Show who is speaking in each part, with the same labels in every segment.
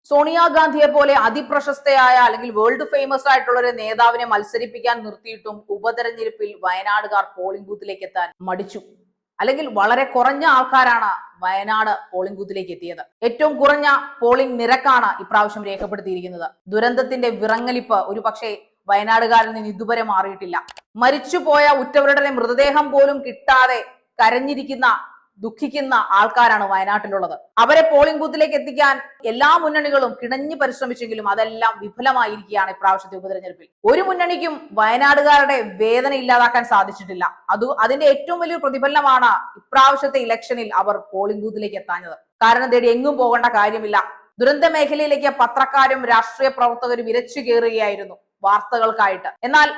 Speaker 1: സോണിയാഗാന്ധിയെ പോലെ അതിപ്രശസ്തയായ അല്ലെങ്കിൽ world famous ആയിട്ടുള്ള ഒരു നേതാവിനെ മത്സരിപ്പിക്കാൻ നിർത്തിയിട്ടും ഉപതെരഞ്ഞെടുപ്പിൽ വയനാടുകാർ പോളിംഗ് ബൂത്തിലേക്ക് എത്താൻ മടിച്ചു. അല്ലെങ്കിൽ വളരെ കുറഞ്ഞ ആൾക്കാരാണ് വയനാട് പോളിംഗ് ബൂത്തിലേക്ക് എത്തിയത്. ഏറ്റവും കുറഞ്ഞ പോളിംഗ് നിരക്കാണ് ഇപ്രാവശ്യം രേഖപ്പെടുത്തിയിരിക്കുന്നത്. ദുരന്തത്തിന്റെ വിറങ്ങലിപ്പ് ഒരു പക്ഷേ വയനാടുകാരിൽ നിന്ന് ഇതുവരെ മാറിയിട്ടില്ല. മരിച്ചുപോയ ഉറ്റവരുടെ മൃതദേഹം പോലും കിട്ടാതെ കരഞ്ഞിരിക്കുന്ന ദുഃഖിക്കുന്ന ആൾക്കാരാണ് വയനാട്ടിലുള്ളത്. അവരെ പോളിംഗ് ബൂത്തിലേക്ക് എത്തിക്കാൻ എല്ലാ മുന്നണികളും കിണഞ്ഞു പരിശ്രമിച്ചെങ്കിലും അതെല്ലാം വിഫലമായിരിക്കുകയാണ് ഇപ്രാവശ്യത്തെ ഉപതെരഞ്ഞെടുപ്പിൽ. ഒരു മുന്നണിക്കും വയനാടുകാരുടെ വേദന ഇല്ലാതാക്കാൻ സാധിച്ചിട്ടില്ല. അതിന്റെ ഏറ്റവും വലിയ പ്രതിഫലനമാണ് ഇപ്രാവശ്യത്തെ ഇലക്ഷനിൽ അവർ പോളിംഗ് ബൂത്തിലേക്ക് എത്താഞ്ഞത്. കാരണം തേടി എങ്ങും പോകേണ്ട കാര്യമില്ല. ദുരന്ത മേഖലയിലേക്ക് പത്രക്കാരും രാഷ്ട്രീയ പ്രവർത്തകരും ഇരച്ചു കയറുകയായിരുന്നു വാർത്തകൾക്കായിട്ട്. എന്നാൽ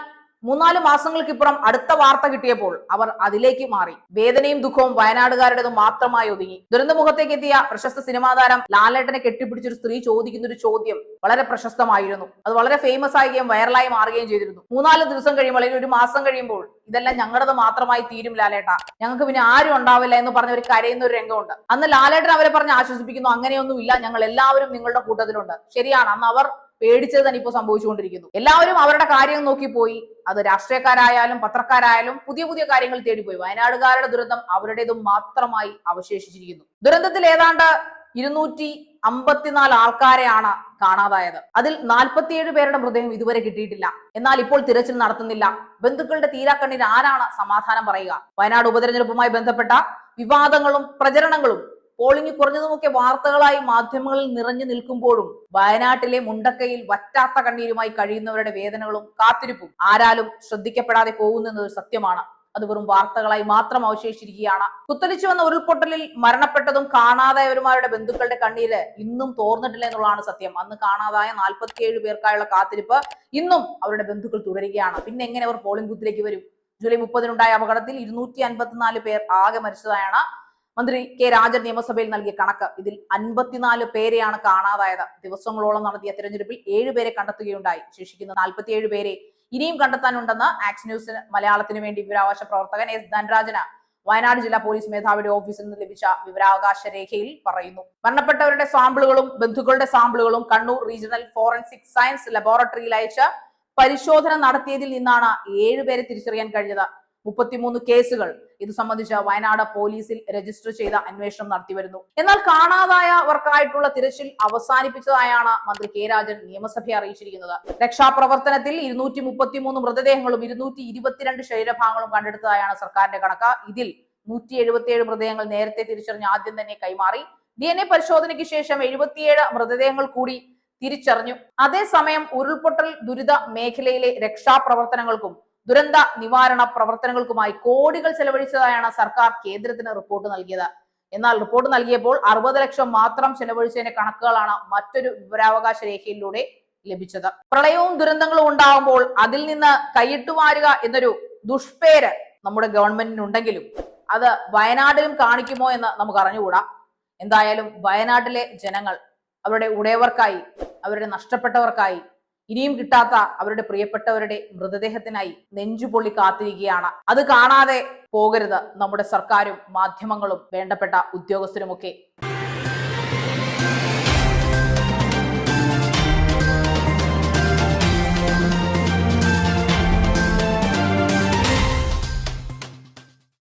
Speaker 1: 3-4 മാസങ്ങൾക്കിപ്പുറം അടുത്ത വാർത്ത കിട്ടിയപ്പോൾ അവർ അതിലേക്ക് മാറി. വേദനയും ദുഃഖവും വയനാടുകാരുടേതും മാത്രമായി ഒതുങ്ങി. ദുരന്തമുഖത്തേക്ക് എത്തിയ പ്രശസ്ത സിനിമാ താരം ലാലേട്ടനെ കെട്ടിപ്പിടിച്ചൊരു സ്ത്രീ ചോദിക്കുന്ന ഒരു ചോദ്യം വളരെ പ്രശസ്തമായിരുന്നു. അത് വളരെ ഫേമസ് ആവുകയും വൈറലായി മാറുകയും ചെയ്തിരുന്നു. 3-4 ദിവസം കഴിയുമ്പോൾ അല്ലെങ്കിൽ ഒരു മാസം കഴിയുമ്പോൾ ഇതെല്ലാം ഞങ്ങളുടേത് മാത്രമായി തീരും ലാലേട്ട, ഞങ്ങൾക്ക് പിന്നെ ആരും ഉണ്ടാവില്ല എന്ന് പറഞ്ഞ ഒരു കരയുന്ന ഒരു രംഗമുണ്ട്. അന്ന് ലാലേട്ടൻ അവരെ പറഞ്ഞ് ആശ്വസിപ്പിക്കുന്നു, അങ്ങനെയൊന്നുമില്ല, ഞങ്ങൾ എല്ലാവരും നിങ്ങളുടെ കൂട്ടത്തിലുണ്ട്. ശരിയാണ്, അന്ന് അവർ പേടിച്ചത് തന്നെ ഇപ്പോൾ സംഭവിച്ചുകൊണ്ടിരിക്കുന്നു. എല്ലാവരും അവരുടെ കാര്യം നോക്കി പോയി. അത് രാഷ്ട്രീയക്കാരായാലും പത്രക്കാരായാലും പുതിയ പുതിയ കാര്യങ്ങൾ തേടിപ്പോയി. വയനാടുകാരുടെ ദുരന്തം അവരുടേതും മാത്രമായി അവശേഷിച്ചിരിക്കുന്നു. ദുരന്തത്തിൽ ഏതാണ്ട് 254 ആൾക്കാരെയാണ് കാണാതായത്. അതിൽ 47 പേരുടെ മൃതദേഹം ഇതുവരെ കിട്ടിയിട്ടില്ല. എന്നാൽ ഇപ്പോൾ തിരച്ചിൽ നടത്തുന്നില്ല. ബന്ധുക്കളുടെ തീരാക്കണ്ണിന് ആരാണ് സമാധാനം പറയുക? വയനാട് ഉപതെരഞ്ഞെടുപ്പുമായി ബന്ധപ്പെട്ട വിവാദങ്ങളും പ്രചരണങ്ങളും പോളിംഗ് കുറഞ്ഞതുമൊക്കെ വാർത്തകളായി മാധ്യമങ്ങളിൽ നിറഞ്ഞു നിൽക്കുമ്പോഴും വയനാട്ടിലെ മുണ്ടക്കയിൽ വറ്റാത്ത കണ്ണീരുമായി കഴിയുന്നവരുടെ വേദനകളും കാത്തിരിപ്പും ആരാലും ശ്രദ്ധിക്കപ്പെടാതെ പോകുന്നത് സത്യമാണ്. അത് വെറും വാർത്തകളായി മാത്രം അവശേഷിച്ചിരിക്കുകയാണ്. കുത്തലിച്ചു വന്ന ഉരുൾപൊട്ടലിൽ മരണപ്പെട്ടതും കാണാതായവരുമാരുടെ ബന്ധുക്കളുടെ കണ്ണീര് ഇന്നും തോർന്നിട്ടില്ല എന്നുള്ളതാണ് സത്യം. അന്ന് കാണാതായ 47 പേർക്കായുള്ള കാത്തിരിപ്പ് ഇന്നും അവരുടെ ബന്ധുക്കൾ തുടരുകയാണ്. പിന്നെ എങ്ങനെ അവർ പോളിംഗ് ബൂത്തിലേക്ക് വരും? ജൂലൈ 30-നുണ്ടായ അപകടത്തിൽ 254 പേർ ആകെ മരിച്ചതായാണ് മന്ത്രി കെ രാജൻ നിയമസഭയിൽ നൽകിയ കണക്ക്. ഇതിൽ 54 പേരെയാണ് കാണാതായത്. ദിവസങ്ങളോളം നടത്തിയ തെരഞ്ഞെടുപ്പിൽ 7 പേരെ കണ്ടെത്തുകയുണ്ടായി. ശേഷിക്കുന്ന 47 പേരെ ഇനിയും കണ്ടെത്താനുണ്ടെന്ന് ആക്സ് ന്യൂസ് മലയാളത്തിന് വേണ്ടി വിവരാവകാശ പ്രവർത്തകൻ എസ് ധനരാജന് വയനാട് ജില്ലാ പോലീസ് മേധാവിയുടെ ഓഫീസിൽ നിന്ന് ലഭിച്ച വിവരാവകാശ രേഖയിൽ പറയുന്നു. മരണപ്പെട്ടവരുടെ സാമ്പിളുകളും ബന്ധുക്കളുടെ സാമ്പിളുകളും കണ്ണൂർ റീജിയണൽ ഫോറൻസിക് സയൻസ് ലബോറട്ടറിയിൽ അയച്ച് പരിശോധന നടത്തിയതിൽ നിന്നാണ് 7 പേരെ തിരിച്ചറിയാൻ കഴിഞ്ഞത്. 33 കേസുകൾ ഇത് സംബന്ധിച്ച് വയനാട് പോലീസിൽ രജിസ്റ്റർ ചെയ്ത അന്വേഷണം നടത്തി വരുന്നു. എന്നാൽ കാണാതായവർക്കായിട്ടുള്ള തിരച്ചിൽ അവസാനിപ്പിച്ചതായാണ് മന്ത്രി കെ രാജൻ നിയമസഭയെ അറിയിച്ചിരിക്കുന്നത്. രക്ഷാപ്രവർത്തനത്തിൽ 233 മൃതദേഹങ്ങളും 222 ശരീരഭാഗങ്ങളും കണ്ടെടുത്തതായാണ് സർക്കാരിന്റെ കണക്ക്. ഇതിൽ 177 മൃതദേഹങ്ങൾ നേരത്തെ തിരിച്ചറിഞ്ഞ് ആദ്യം തന്നെ കൈമാറി. DNA പരിശോധനയ്ക്ക് ശേഷം 77 മൃതദേഹങ്ങൾ കൂടി തിരിച്ചറിഞ്ഞു. അതേസമയം ഉരുൾപൊട്ടൽ ദുരിത മേഖലയിലെ രക്ഷാപ്രവർത്തനങ്ങൾക്കും ദുരന്ത നിവാരണ പ്രവർത്തനങ്ങൾക്കുമായി കോടികൾ ചെലവഴിച്ചതായാണ് സർക്കാർ കേന്ദ്രത്തിന് റിപ്പോർട്ട് നൽകിയത്. എന്നാൽ റിപ്പോർട്ട് നൽകിയപ്പോൾ 60 ലക്ഷം മാത്രം ചെലവഴിച്ചതിന്റെ കണക്കുകളാണ് മറ്റൊരു വിവരാവകാശ രേഖയിലൂടെ ലഭിച്ചത്. പ്രളയവും ദുരന്തങ്ങളും ഉണ്ടാകുമ്പോൾ അതിൽ നിന്ന് കൈയിട്ടുവാരുക എന്നൊരു ദുഷ്പേര് നമ്മുടെ ഗവൺമെന്റിനുണ്ടെങ്കിലും അത് വയനാട്ടിലും കാണിക്കുമോ എന്ന് നമുക്ക് അറിഞ്ഞുകൂടാ. എന്തായാലും വയനാട്ടിലെ ജനങ്ങൾ അവരുടെ ഉടയവർക്കായി, അവരുടെ നഷ്ടപ്പെട്ടവർക്കായി, ഇനിയും കിട്ടാത്ത അവരുടെ പ്രിയപ്പെട്ടവരുടെ മൃതദേഹത്തിനായി നെഞ്ചുപൊള്ളി കാത്തിരിക്കുകയാണ്. അത് കാണാതെ പോകരുത് നമ്മുടെ സർക്കാരും മാധ്യമങ്ങളും വേണ്ടപ്പെട്ട ഉദ്യോഗസ്ഥരുമൊക്കെ.